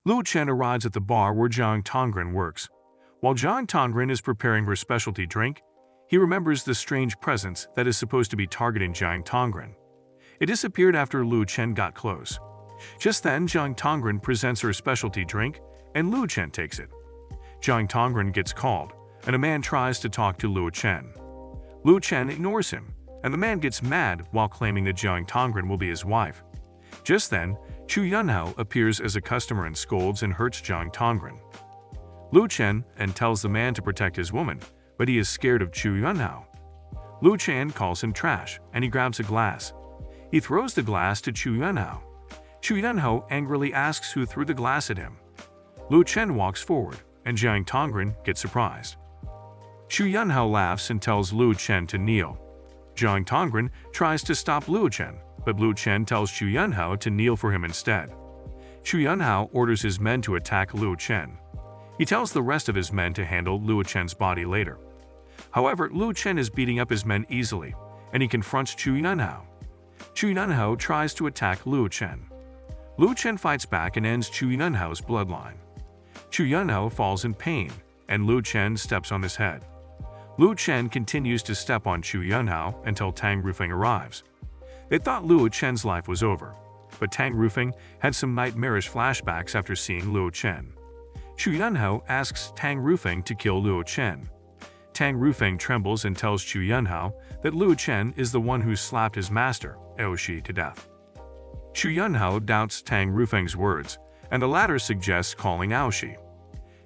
Lu Chen arrives at the bar where Jiang Tongren works. While Jiang Tongren is preparing her specialty drink, he remembers the strange presence that is supposed to be targeting Jiang Tongren. It disappeared after Lu Chen got close. Just then, Jiang Tongren presents her specialty drink, and Lu Chen takes it. Jiang Tongren gets called, and a man tries to talk to Lu Chen. Lu Chen ignores him, and the man gets mad while claiming that Jiang Tongren will be his wife. Just then, Chu Yunhao appears as a customer and scolds and hurts Jiang Tongren. Lu Chen and tells the man to protect his woman, but he is scared of Chu Yunhao. Lu Chen calls him trash, and he grabs a glass. He throws the glass to Chu Yunhao. Chu Yunhao angrily asks who threw the glass at him. Lu Chen walks forward, and Jiang Tongren gets surprised. Chu Yunhao laughs and tells Lu Chen to kneel. Jiang Tongren tries to stop Lu Chen, but Lu Chen tells Chu Yunhao to kneel for him instead. Chu Yunhao orders his men to attack Lu Chen. He tells the rest of his men to handle Lu Chen's body later. However, Lu Chen is beating up his men easily, and he confronts Chu Yunhao. Chu Yunhao tries to attack Lu Chen. Lu Chen fights back and ends Chu Yunhao's bloodline. Chu Yunhao falls in pain, and Lu Chen steps on his head. Lu Chen continues to step on Chu Yunhao until Tang Rufeng arrives. They thought Lu Chen's life was over, but Tang Rufeng had some nightmarish flashbacks after seeing Lu Chen. Chu Yunhao asks Tang Rufeng to kill Lu Chen. Tang Rufeng trembles and tells Chu Yunhao that Lu Chen is the one who slapped his master, Aoshi, to death. Chu Yunhao doubts Tang Rufeng's words, and the latter suggests calling Aoshi.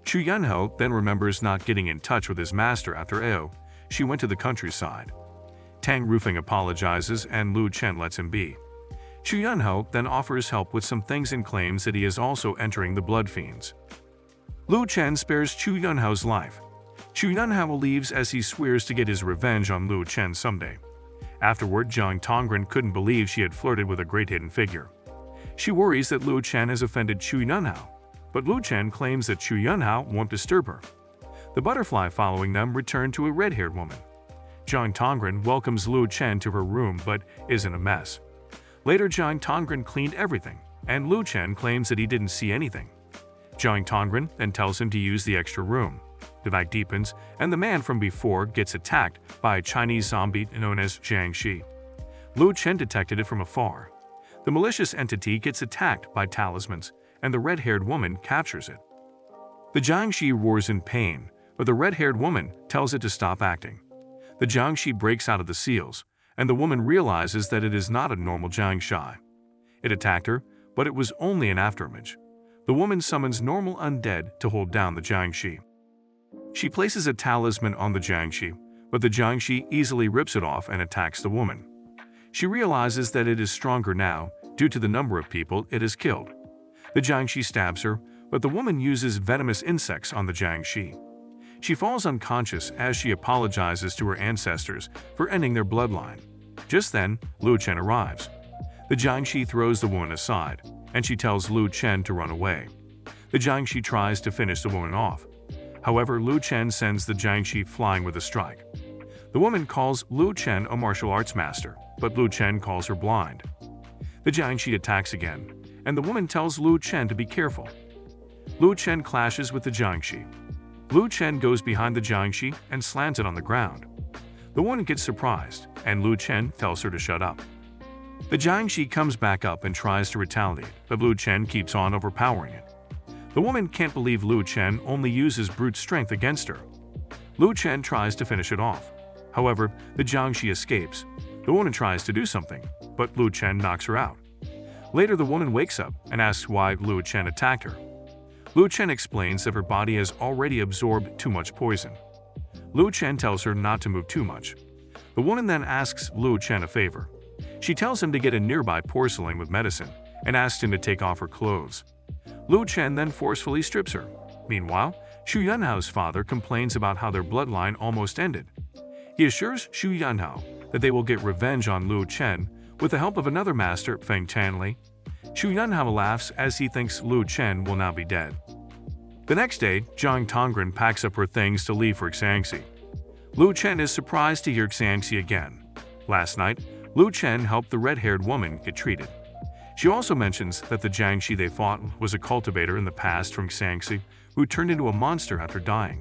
Chu Yunhao then remembers not getting in touch with his master after Aoshi went to the countryside. Tang Rufeng apologizes and Lu Chen lets him be. Chu Yunhao then offers help with some things and claims that he is also entering the Blood Fiends. Lu Chen spares Chu Yunhao's life. Chu Yunhao leaves as he swears to get his revenge on Lu Chen someday. Afterward, Jiang Tongren couldn't believe she had flirted with a great hidden figure. She worries that Lu Chen has offended Chu Yunhao, but Lu Chen claims that Chu Yunhao won't disturb her. The butterfly following them return to a red-haired woman. Jiang Tongren welcomes Lu Chen to her room but is in a mess. Later, Jiang Tongren cleaned everything, and Lu Chen claims that he didn't see anything. Jiang Tongren then tells him to use the extra room. The night deepens, and the man from before gets attacked by a Chinese zombie known as Jiangxi. Lu Chen detected it from afar. The malicious entity gets attacked by talismans, and the red-haired woman captures it. The Jiangxi roars in pain, but the red-haired woman tells it to stop acting. The Jiangxi breaks out of the seals, and the woman realizes that it is not a normal Jiangxi. It attacked her, but it was only an afterimage. The woman summons normal undead to hold down the Jiangxi. She places a talisman on the Jiangxi, but the Jiangxi easily rips it off and attacks the woman. She realizes that it is stronger now due to the number of people it has killed. The Jiangxi stabs her, but the woman uses venomous insects on the Jiangxi. She falls unconscious as she apologizes to her ancestors for ending their bloodline. Just then, Lu Chen arrives. The Jiangxi throws the woman aside, and she tells Lu Chen to run away. The Jiangxi tries to finish the woman off. However, Lu Chen sends the Jiangxi flying with a strike. The woman calls Lu Chen a martial arts master, but Lu Chen calls her blind. The Jiangxi attacks again, and the woman tells Lu Chen to be careful. Lu Chen clashes with the Jiangxi. Lu Chen goes behind the Jiangxi and slams it on the ground. The woman gets surprised, and Lu Chen tells her to shut up. The Jiangxi comes back up and tries to retaliate, but Lu Chen keeps on overpowering it. The woman can't believe Lu Chen only uses brute strength against her. Lu Chen tries to finish it off. However, the Jiangxi escapes. The woman tries to do something, but Lu Chen knocks her out. Later, the woman wakes up and asks why Lu Chen attacked her. Lu Chen explains that her body has already absorbed too much poison. Lu Chen tells her not to move too much. The woman then asks Lu Chen a favor. She tells him to get a nearby porcelain with medicine and asks him to take off her clothes. Lu Chen then forcefully strips her. Meanwhile, Chu Yunhao's father complains about how their bloodline almost ended. He assures Chu Yunhao that they will get revenge on Lu Chen with the help of another master, Feng Chanli. Chu Yunhao laughs as he thinks Lu Chen will now be dead. The next day, Jiang Tongren packs up her things to leave for Xiangxi. Lu Chen is surprised to hear Xiangxi again. Last night, Lu Chen helped the red-haired woman get treated. She also mentions that the Jiangshi they fought was a cultivator in the past from Xiangxi who turned into a monster after dying.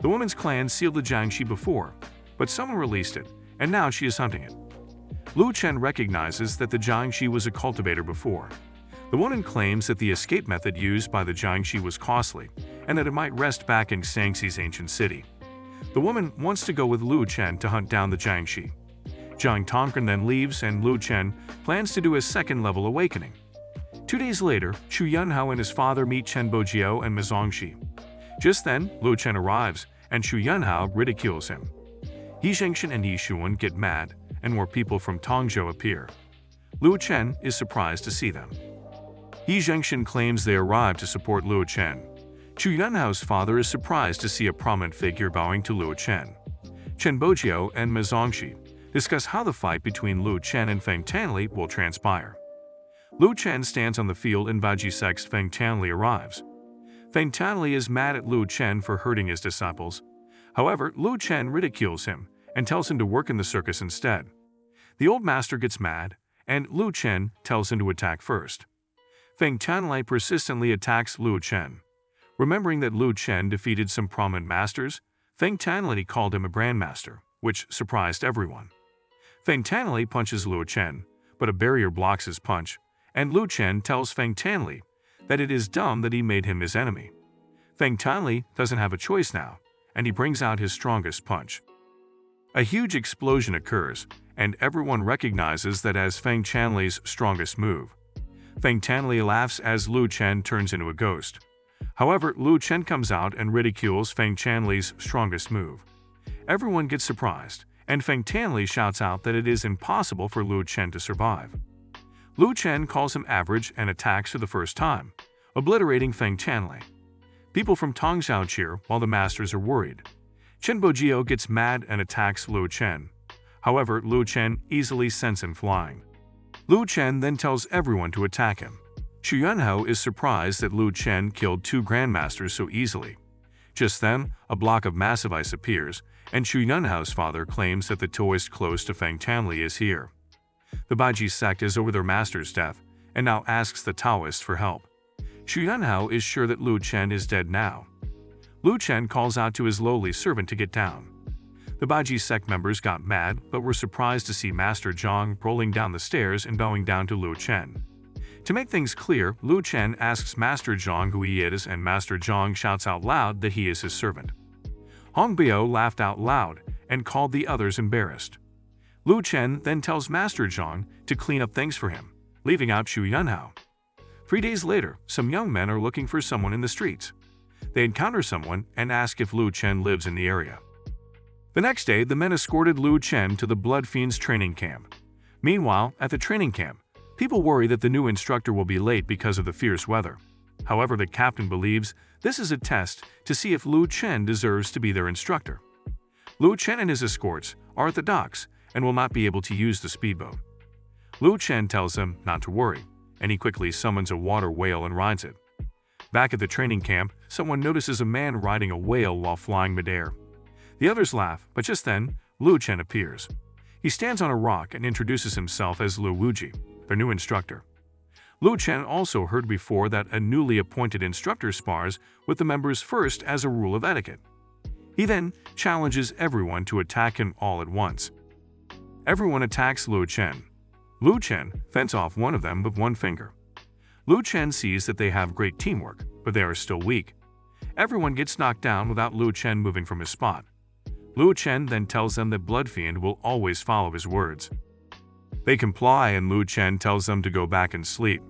The woman's clan sealed the Jiangshi before, but someone released it, and now she is hunting it. Lu Chen recognizes that the Jiangshi was a cultivator before. The woman claims that the escape method used by the Jiangshi was costly, and that it might rest back in Xiangxi's ancient city. The woman wants to go with Lu Chen to hunt down the Jiangshi. Jiang Tongren then leaves, and Lu Chen plans to do a second-level awakening. 2 days later, Chu Yunhao and his father meet Chen Bojiu and Mizongxi. Just then, Lu Chen arrives, and Chu Yunhao ridicules him. He Zhengshan and Yi Xuan get mad, and more people from Tongzhou appear. Lu Chen is surprised to see them. Yi Zhengshan claims they arrived to support Lu Chen. Chu Yunhao's father is surprised to see a prominent figure bowing to Lu Chen. Chen Bojiu and Mizongxi discuss how the fight between Lu Chen and Feng Tanli will transpire. Lu Chen stands on the field and Baji Sect's Feng Tanli arrives. Feng Tanli is mad at Lu Chen for hurting his disciples. However, Lu Chen ridicules him and tells him to work in the circus instead. The old master gets mad, and Lu Chen tells him to attack first. Feng Tanli persistently attacks Lu Chen. Remembering that Lu Chen defeated some prominent masters, Feng Tanli called him a grandmaster, which surprised everyone. Feng Tanli punches Lu Chen, but a barrier blocks his punch, and Lu Chen tells Feng Tanli that it is dumb that he made him his enemy. Feng Tanli doesn't have a choice now, and he brings out his strongest punch. A huge explosion occurs, and everyone recognizes that as Feng Tanli's strongest move. Feng Tanli laughs as Lu Chen turns into a ghost. However, Lu Chen comes out and ridicules Feng Tanli's strongest move. Everyone gets surprised, and Feng Tanli shouts out that it is impossible for Lu Chen to survive. Lu Chen calls him average and attacks for the first time, obliterating Feng Tanli. People from Tongzhou cheer while the masters are worried. Chen Bojiu gets mad and attacks Lu Chen. However, Lu Chen easily sends him flying. Lu Chen then tells everyone to attack him. Chu Yunhao is surprised that Lu Chen killed 2 grandmasters so easily. Just then, a block of massive ice appears, and Chu Yunhao's father claims that the Taoist close to Feng Tanli is here. The Baiji sect is over their master's death, and now asks the Taoists for help. Chu Yunhao is sure that Lu Chen is dead now. Lu Chen calls out to his lowly servant to get down. The Baiji sect members got mad but were surprised to see Master Zhang rolling down the stairs and bowing down to Lu Chen. To make things clear, Lu Chen asks Master Zhang who he is, and Master Zhang shouts out loud that he is his servant. Hong Biao laughed out loud and called the others embarrassed. Lu Chen then tells Master Zhang to clean up things for him, leaving out Chu Yunhao. 3 days later, some young men are looking for someone in the streets. They encounter someone and ask if Lu Chen lives in the area. The next day, the men escorted Lu Chen to the Blood Fiend's training camp. Meanwhile, at the training camp, people worry that the new instructor will be late because of the fierce weather. However, the captain believes this is a test to see if Lu Chen deserves to be their instructor. Lu Chen and his escorts are at the docks and will not be able to use the speedboat. Lu Chen tells them not to worry, and he quickly summons a water whale and rides it. Back at the training camp, someone notices a man riding a whale while flying midair. The others laugh, but just then, Lu Chen appears. He stands on a rock and introduces himself as Lu Wuji, their new instructor. Lu Chen also heard before that a newly appointed instructor spars with the members first as a rule of etiquette. He then challenges everyone to attack him all at once. Everyone attacks Lu Chen. Lu Chen fends off one of them with one finger. Lu Chen sees that they have great teamwork, but they are still weak. Everyone gets knocked down without Lu Chen moving from his spot. Lu Chen then tells them that Blood Fiend will always follow his words. They comply, and Lu Chen tells them to go back and sleep.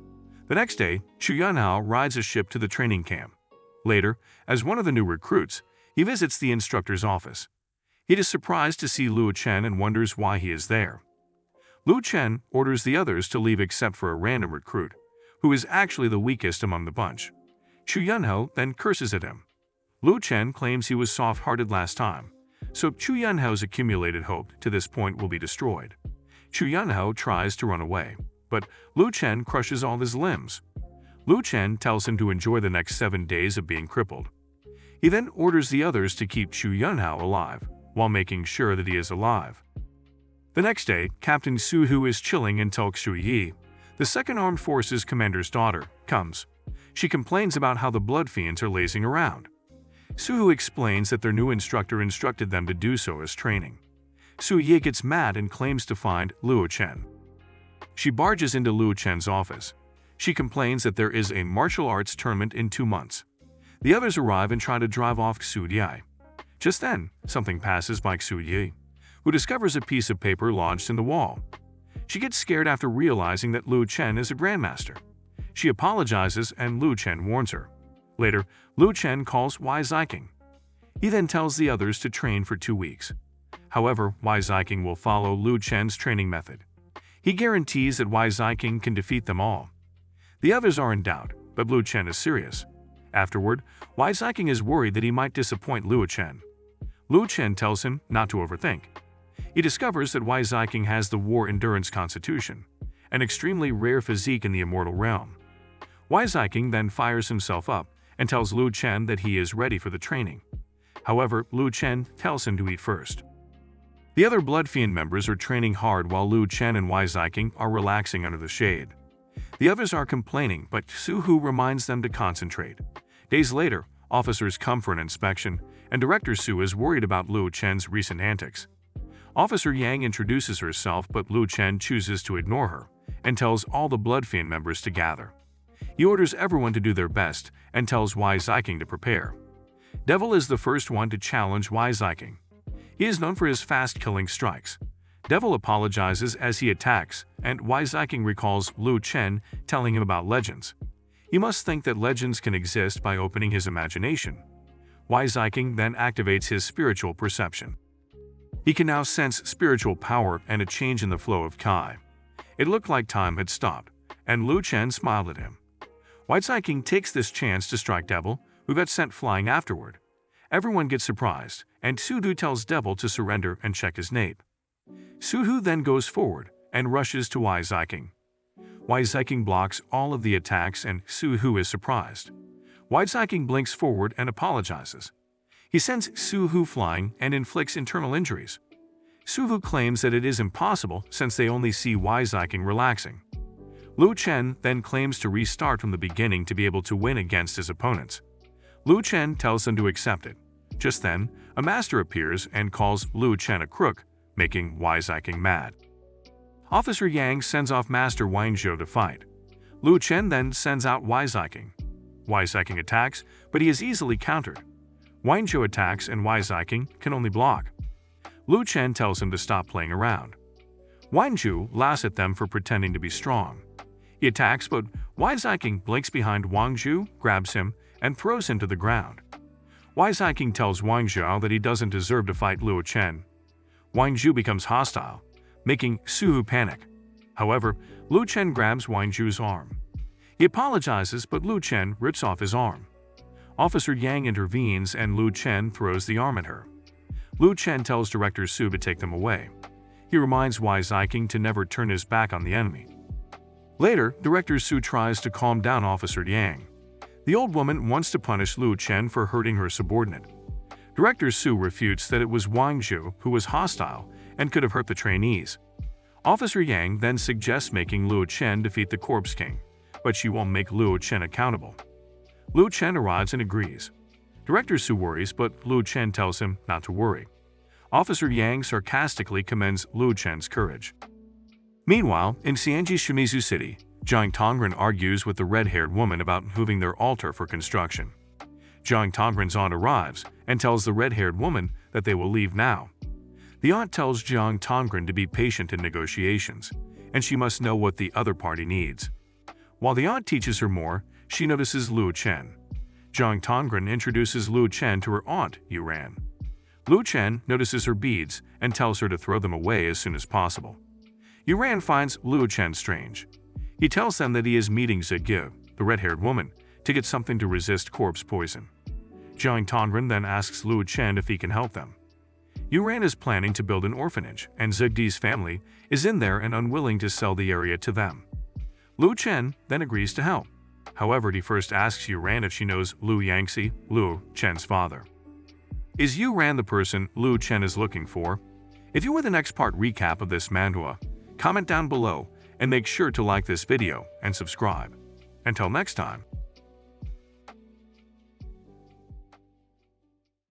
The next day, Chu Yunhao rides a ship to the training camp. Later, as one of the new recruits, he visits the instructor's office. He is surprised to see Lu Chen and wonders why he is there. Lu Chen orders the others to leave except for a random recruit, who is actually the weakest among the bunch. Chu Yunhao then curses at him. Lu Chen claims he was soft-hearted last time, so Chu Yunhao's accumulated hope to this point will be destroyed. Chu Yunhao tries to run away, but Lu Chen crushes all his limbs. Lu Chen tells him to enjoy the next 7 days of being crippled. He then orders the others to keep Chu Yunhao alive, while making sure that he is alive. The next day, Captain Su Hu is chilling in Tulkshui. The Second Armed Forces commander's daughter comes. She complains about how the blood fiends are lazing around. Suhu explains that their new instructor instructed them to do so as training. Su-ye gets mad and claims to find Luo Chen. She barges into Luo Chen's office. She complains that there is a martial arts tournament in 2 months. The others arrive and try to drive off Su-ye. Just then, something passes by Su-ye, who discovers a piece of paper lodged in the wall. She gets scared after realizing that Luo Chen is a grandmaster. She apologizes and Luo Chen warns her. Later, Luo Chen calls Wai Ziking. He then tells the others to train for 2 weeks. However, Wai Ziking will follow Luo Chen's training method. He guarantees that Wai Ziking can defeat them all. The others are in doubt, but Luo Chen is serious. Afterward, Wai Ziking is worried that he might disappoint Luo Chen. Luo Chen tells him not to overthink. He discovers that Wai Ziking has the war endurance constitution, an extremely rare physique in the immortal realm. Wai Ziking then fires himself up and tells Luo Chen that he is ready for the training. However, Luo Chen tells him to eat first. The other Blood Fiend members are training hard while Luo Chen and Wai Ziking are relaxing under the shade. The others are complaining, but Suhu reminds them to concentrate. Days later, officers come for an inspection, and Director Su is worried about Luo Chen's recent antics. Officer Yang introduces herself, but Luo Chen chooses to ignore her and tells all the Blood Fiend members to gather. He orders everyone to do their best and tells Wai Ziking to prepare. Devil is the first one to challenge Wai Ziking. He is known for his fast-killing strikes. Devil apologizes as he attacks, and Wai Ziking recalls Luo Chen telling him about legends. He must think that legends can exist by opening his imagination. Wai Ziking then activates his spiritual perception. He can now sense spiritual power and a change in the flow of Kai. It looked like time had stopped, and Luo Chen smiled at him. Wai Ziking takes this chance to strike Devil, who got sent flying afterward. Everyone gets surprised, and Suhu tells Devil to surrender and check his nape. Suhu then goes forward and rushes to Wai Ziking. Wai Ziking blocks all of the attacks and Suhu is surprised. Wai Ziking blinks forward and apologizes. He sends Suhu flying and inflicts internal injuries. Suhu claims that it is impossible since they only see Wai Ziking relaxing. Luo Chen then claims to restart from the beginning to be able to win against his opponents. Luo Chen tells them to accept it. Just then, a master appears and calls Luo Chen a crook, making Wai Ziking mad. Officer Yang sends off Master Wangzhou to fight. Luo Chen then sends out Wai Ziking. Wai Ziking attacks, but he is easily countered. Wangzhou attacks and Wai Ziking can only block. Luo Chen tells him to stop playing around. Wangzhou laughs at them for pretending to be strong. He attacks, but Wai Ziking blinks behind Wangzhou, grabs him, and throws him to the ground. Wai Ziking tells Wangzhou that he doesn't deserve to fight Luo Chen. Wangzhou becomes hostile, making Suhu panic. However, Luo Chen grabs Wangzhou's arm. He apologizes, but Luo Chen rips off his arm. Officer Yang intervenes and Luo Chen throws the arm at her. Luo Chen tells Director Su to take them away. He reminds Wai Ziking to never turn his back on the enemy. Later, Director Su tries to calm down Officer Yang. The old woman wants to punish Luo Chen for hurting her subordinate. Director Su refutes that it was Wangzhou who was hostile and could have hurt the trainees. Officer Yang then suggests making Luo Chen defeat the Corpse King, but she won't make Luo Chen accountable. Luo Chen arrives and agrees. Director Su worries, but Luo Chen tells him not to worry. Officer Yang sarcastically commends Luo Chen's courage. Meanwhile, in Xianji Shimizu City, Jiang Tongren argues with the red-haired woman about moving their altar for construction. Jiang Tongren's aunt arrives and tells the red-haired woman that they will leave now. The aunt tells Jiang Tongren to be patient in negotiations, and she must know what the other party needs. While the aunt teaches her more, she notices Luo Chen. Jiang Tongren introduces Luo Chen to her aunt, Yuran. Luo Chen notices her beads and tells her to throw them away as soon as possible. Yuran finds Luo Chen strange. He tells them that he is meeting Zigyu, the red-haired woman, to get something to resist corpse poison. Jiang Tongren then asks Luo Chen if he can help them. Yuran is planning to build an orphanage, and Zigdi's family is in there and unwilling to sell the area to them. Luo Chen then agrees to help. However, he first asks Yuran if she knows Lu Yangxi, Luo Chen's father. Is Yuran the person Luo Chen is looking for? If you want the next part recap of this manhua, comment down below and make sure to like this video and subscribe. Until next time.